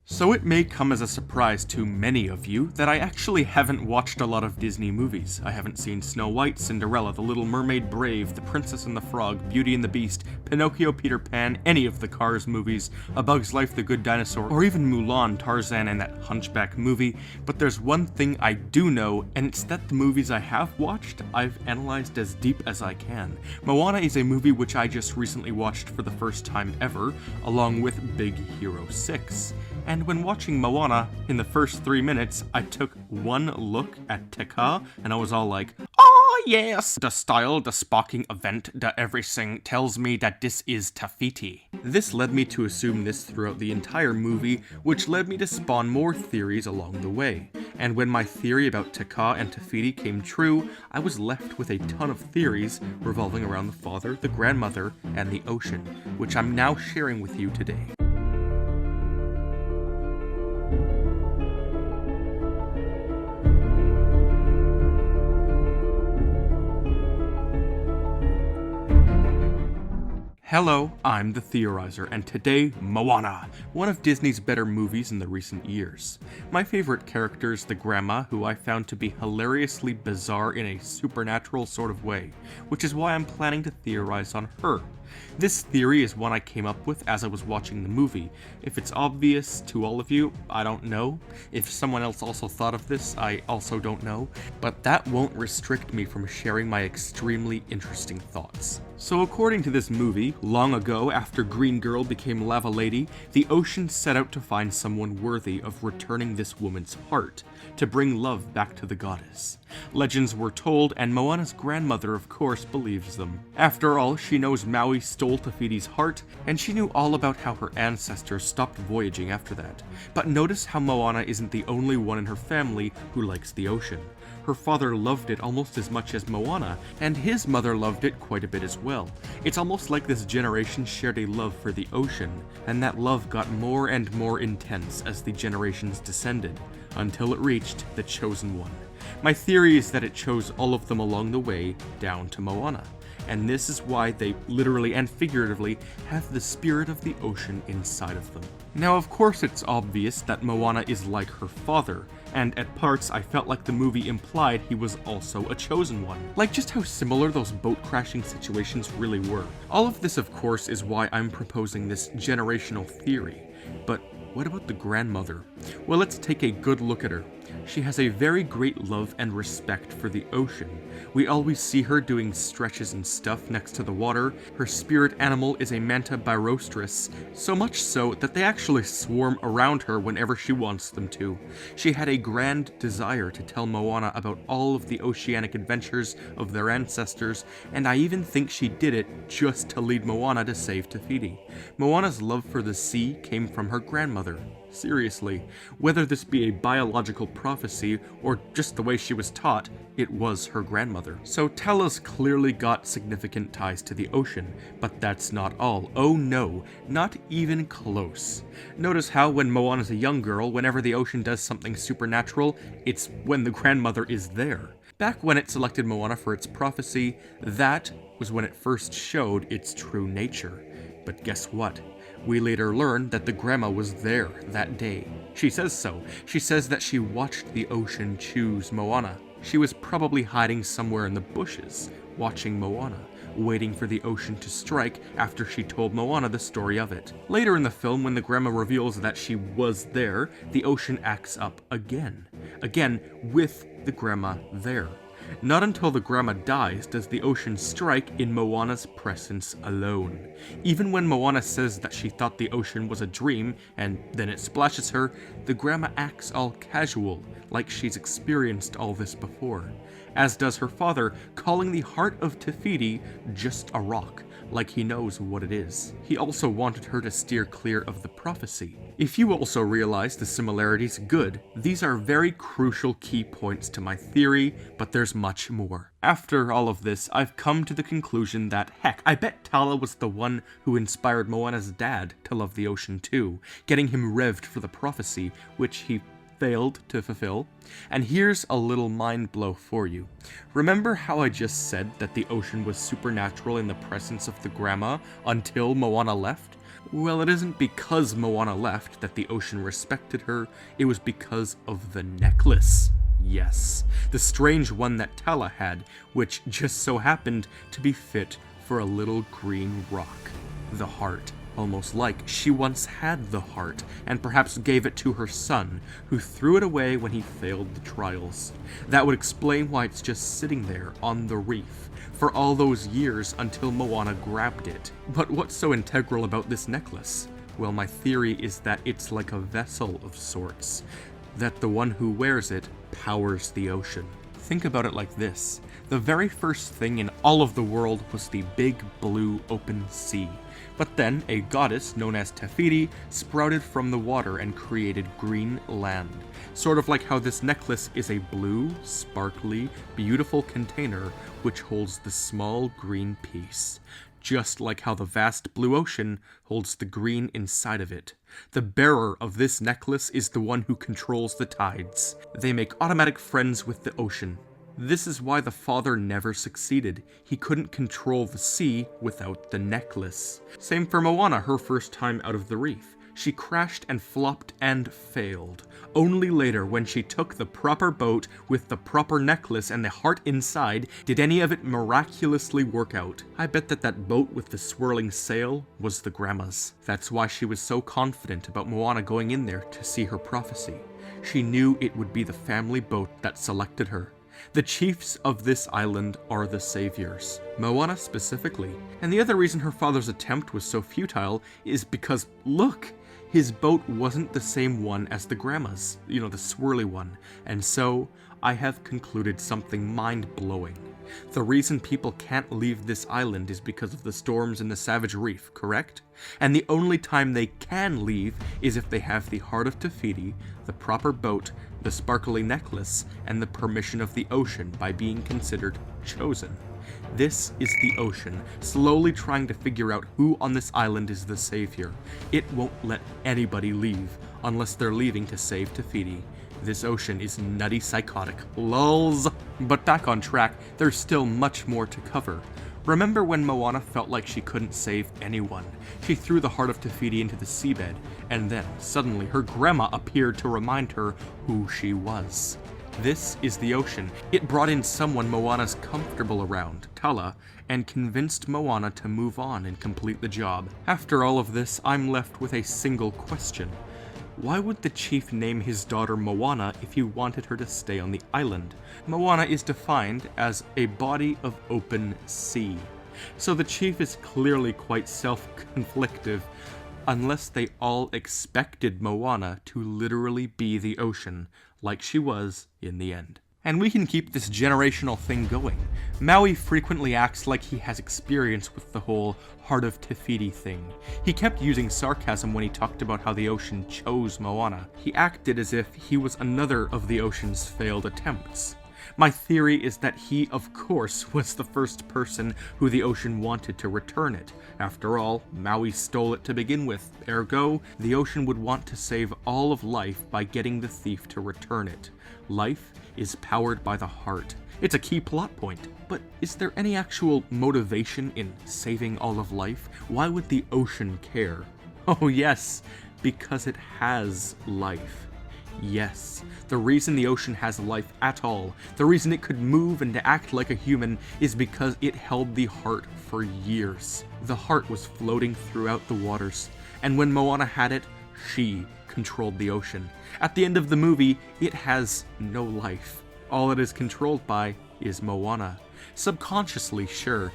So it may come as a surprise to many of you that I actually haven't watched a lot of Disney movies. I haven't seen Snow White, Cinderella, The Little Mermaid, Brave, The Princess and the Frog, Beauty and the Beast, Pinocchio, Peter Pan, any of the Cars movies, A Bug's Life, The Good Dinosaur, or even Mulan, Tarzan, and that Hunchback movie. But there's one thing I do know, and it's that the movies I have watched, I've analyzed as deep as I can. Moana is a movie which I just recently watched for the first time ever, along with Big Hero 6. And when watching Moana, in the first 3 minutes, I took one look at Te Kā, and I was all like, "Oh yes! The style, the sparking event, the everything tells me that this is Te Fiti." This led me to assume this throughout the entire movie, which led me to spawn more theories along the way. And when my theory about Te Kā and Te Fiti came true, I was left with a ton of theories revolving around the father, the grandmother, and the ocean, which I'm now sharing with you today. Hello, I'm the Theorizer, and today, Moana, one of Disney's better movies in the recent years. My favorite character is the grandma, who I found to be hilariously bizarre in a supernatural sort of way, which is why I'm planning to theorize on her. This theory is one I came up with as I was watching the movie. If it's obvious to all of you, I don't know. If someone else also thought of this, I also don't know. But that won't restrict me from sharing my extremely interesting thoughts. So according to this movie, long ago after Green Girl became Lava Lady, the ocean set out to find someone worthy of returning this woman's heart, to bring love back to the goddess. Legends were told, and Moana's grandmother of course believes them. After all, she knows Maui stole Te Fiti's heart, and she knew all about how her ancestors stopped voyaging after that. But notice how Moana isn't the only one in her family who likes the ocean. Her father loved it almost as much as Moana, and his mother loved it quite a bit as well. It's almost like this generation shared a love for the ocean, and that love got more and more intense as the generations descended, until it reached the chosen one. My theory is that it chose all of them along the way down to Moana, and this is why they literally and figuratively have the spirit of the ocean inside of them. Now, of course, it's obvious that Moana is like her father, and at parts I felt like the movie implied he was also a chosen one. Like just how similar those boat crashing situations really were. All of this, of course, is why I'm proposing this generational theory. But what about the grandmother? Well, let's take a good look at her. She has a very great love and respect for the ocean. We always see her doing stretches and stuff next to the water. Her spirit animal is a manta birostris, so much so that they actually swarm around her whenever she wants them to. She had a grand desire to tell Moana about all of the oceanic adventures of their ancestors, and I even think she did it just to lead Moana to save Te Fiti. Moana's love for the sea came from her grandmother. Seriously, whether this be a biological prophecy or just the way she was taught, it was her grandmother. So Tala's clearly got significant ties to the ocean, but that's not all. Oh no, not even close. Notice how when Moana's a young girl, whenever the ocean does something supernatural, it's when the grandmother is there. Back when it selected Moana for its prophecy, that was when it first showed its true nature. But guess what? We later learn that the grandma was there that day. She says so. She says that she watched the ocean choose Moana. She was probably hiding somewhere in the bushes, watching Moana, waiting for the ocean to strike after she told Moana the story of it. Later in the film, when the grandma reveals that she was there, the ocean acts up again. Again, with the grandma there. Not until the grandma dies does the ocean strike in Moana's presence alone. Even when Moana says that she thought the ocean was a dream, and then it splashes her, the grandma acts all casual, like she's experienced all this before. As does her father, calling the heart of Te Fiti just a rock, like he knows what it is. He also wanted her to steer clear of the prophecy. If you also realize the similarities, good. These are very crucial key points to my theory, but there's much more. After all of this, I've come to the conclusion that, heck, I bet Tala was the one who inspired Moana's dad to love the ocean too, getting him revved for the prophecy, which he failed to fulfill. And here's a little mind blow for you. Remember how I just said that the ocean was supernatural in the presence of the grandma until Moana left? Well, it isn't because Moana left that the ocean respected her, it was because of the necklace. Yes, the strange one that Tala had, which just so happened to be fit for a little green rock. The heart. Almost like she once had the heart, and perhaps gave it to her son, who threw it away when he failed the trials. That would explain why it's just sitting there on the reef for all those years until Moana grabbed it. But what's so integral about this necklace? Well, my theory is that it's like a vessel of sorts, that the one who wears it powers the ocean. Think about it like this. The very first thing in all of the world was the big blue open sea. But then a goddess known as Te Fiti sprouted from the water and created green land. Sort of like how this necklace is a blue, sparkly, beautiful container which holds the small green piece. Just like how the vast blue ocean holds the green inside of it. The bearer of this necklace is the one who controls the tides. They make automatic friends with the ocean. This is why the father never succeeded. He couldn't control the sea without the necklace. Same for Moana, her first time out of the reef. She crashed and flopped and failed. Only later, when she took the proper boat with the proper necklace and the heart inside, did any of it miraculously work out. I bet that boat with the swirling sail was the grandma's. That's why she was so confident about Moana going in there to see her prophecy. She knew it would be the family boat that selected her. The chiefs of this island are the saviors, Moana specifically. And the other reason her father's attempt was so futile is because, look, his boat wasn't the same one as the grandma's, the swirly one. And so, I have concluded something mind-blowing. The reason people can't leave this island is because of the storms in the Savage Reef, correct? And the only time they can leave is if they have the Heart of Te Fiti, the proper boat, the sparkly necklace, and the permission of the ocean by being considered chosen. This is the ocean, slowly trying to figure out who on this island is the savior. It won't let anybody leave, unless they're leaving to save Te Fiti. This ocean is nutty psychotic. Lulz! But back on track, there's still much more to cover. Remember when Moana felt like she couldn't save anyone? She threw the Heart of Te Fiti into the seabed, and then, suddenly, her grandma appeared to remind her who she was. This is the ocean. It brought in someone Moana's comfortable around, Tala, and convinced Moana to move on and complete the job. After all of this, I'm left with a single question. Why would the chief name his daughter Moana if he wanted her to stay on the island? Moana is defined as a body of open sea. So the chief is clearly quite self-conflictive, unless they all expected Moana to literally be the ocean, like she was in the end. And we can keep this generational thing going. Maui frequently acts like he has experience with the whole Heart of Te Fiti thing. He kept using sarcasm when he talked about how the ocean chose Moana. He acted as if he was another of the ocean's failed attempts. My theory is that he, of course, was the first person who the ocean wanted to return it. After all, Maui stole it to begin with. Ergo, the ocean would want to save all of life by getting the thief to return it. Life is powered by the heart. It's a key plot point. But is there any actual motivation in saving all of life? Why would the ocean care? Oh yes, because it has life. Yes, the reason the ocean has life at all, the reason it could move and act like a human, is because it held the heart for years. The heart was floating throughout the waters, and when Moana had it, she controlled the ocean. At the end of the movie, it has no life. All it is controlled by is Moana. Subconsciously, sure,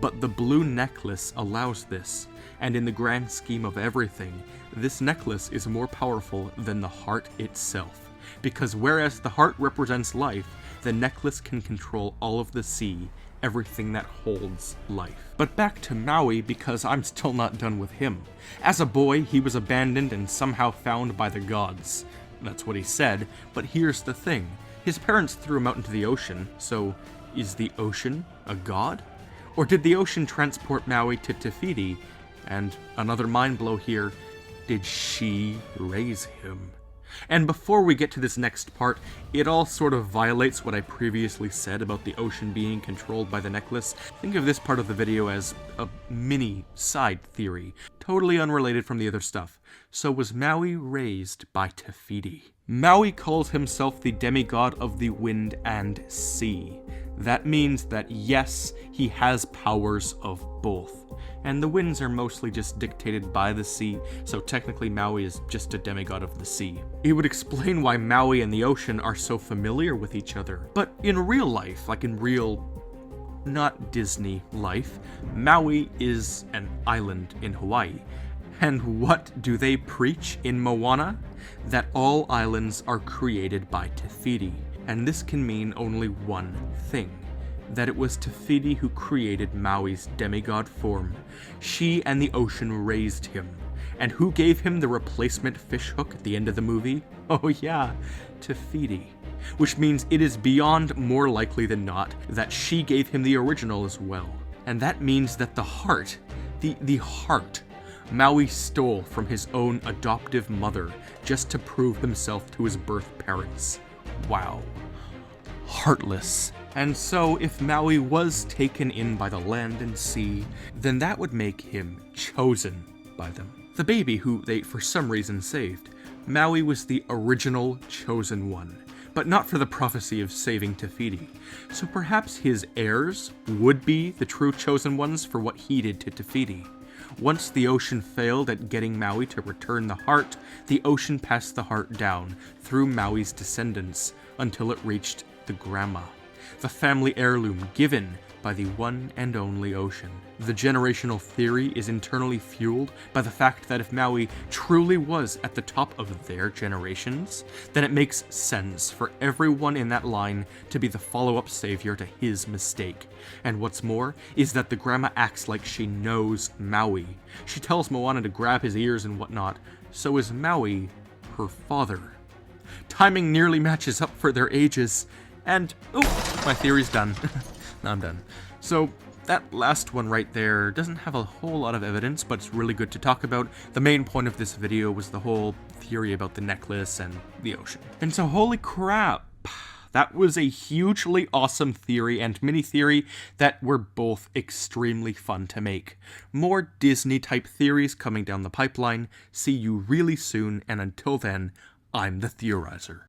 but the blue necklace allows this. And in the grand scheme of everything, this necklace is more powerful than the heart itself. Because whereas the heart represents life, the necklace can control all of the sea, everything that holds life. But back to Maui, because I'm still not done with him. As a boy, he was abandoned and somehow found by the gods. That's what he said, but here's the thing. His parents threw him out into the ocean, so is the ocean a god? Or did the ocean transport Maui to Te Fiti? And another mind blow here, did she raise him? And before we get to this next part, it all sort of violates what I previously said about the ocean being controlled by the necklace. Think of this part of the video as a mini side theory, totally unrelated from the other stuff. So was Maui raised by Te Fiti? Maui calls himself the demigod of the wind and sea. That means that yes, he has powers of both. And the winds are mostly just dictated by the sea, so technically Maui is just a demigod of the sea. It would explain why Maui and the ocean are so familiar with each other. But in real life, like in real, not Disney life, Maui is an island in Hawaii. And what do they preach in Moana? That all islands are created by Te Fiti. And this can mean only one thing. That it was Te Fiti who created Maui's demigod form. She and the ocean raised him. And who gave him the replacement fishhook at the end of the movie? Oh yeah, Te Fiti. Which means it is beyond more likely than not that she gave him the original as well. And that means that the heart, the heart, Maui stole from his own adoptive mother just to prove himself to his birth parents. Wow. Heartless. And so, if Maui was taken in by the land and sea, then that would make him chosen by them. The baby who they for some reason saved. Maui was the original chosen one, but not for the prophecy of saving Te Fiti. So perhaps his heirs would be the true chosen ones for what he did to Te Fiti. Once the ocean failed at getting Maui to return the heart, the ocean passed the heart down through Maui's descendants until it reached the grandma, the family heirloom given by the one and only ocean. The generational theory is internally fueled by the fact that if Maui truly was at the top of their generations, then it makes sense for everyone in that line to be the follow-up savior to his mistake. And what's more is that the grandma acts like she knows Maui. She tells Moana to grab his ears and whatnot, so is Maui her father. Timing nearly matches up for their ages, and oh, my theory's done. Now I'm done. So that last one right there doesn't have a whole lot of evidence, but it's really good to talk about. The main point of this video was the whole theory about the necklace and the ocean. And so holy crap, that was a hugely awesome theory and mini theory that were both extremely fun to make. More Disney type theories coming down the pipeline. See you really soon, and until then, I'm the Theorizer.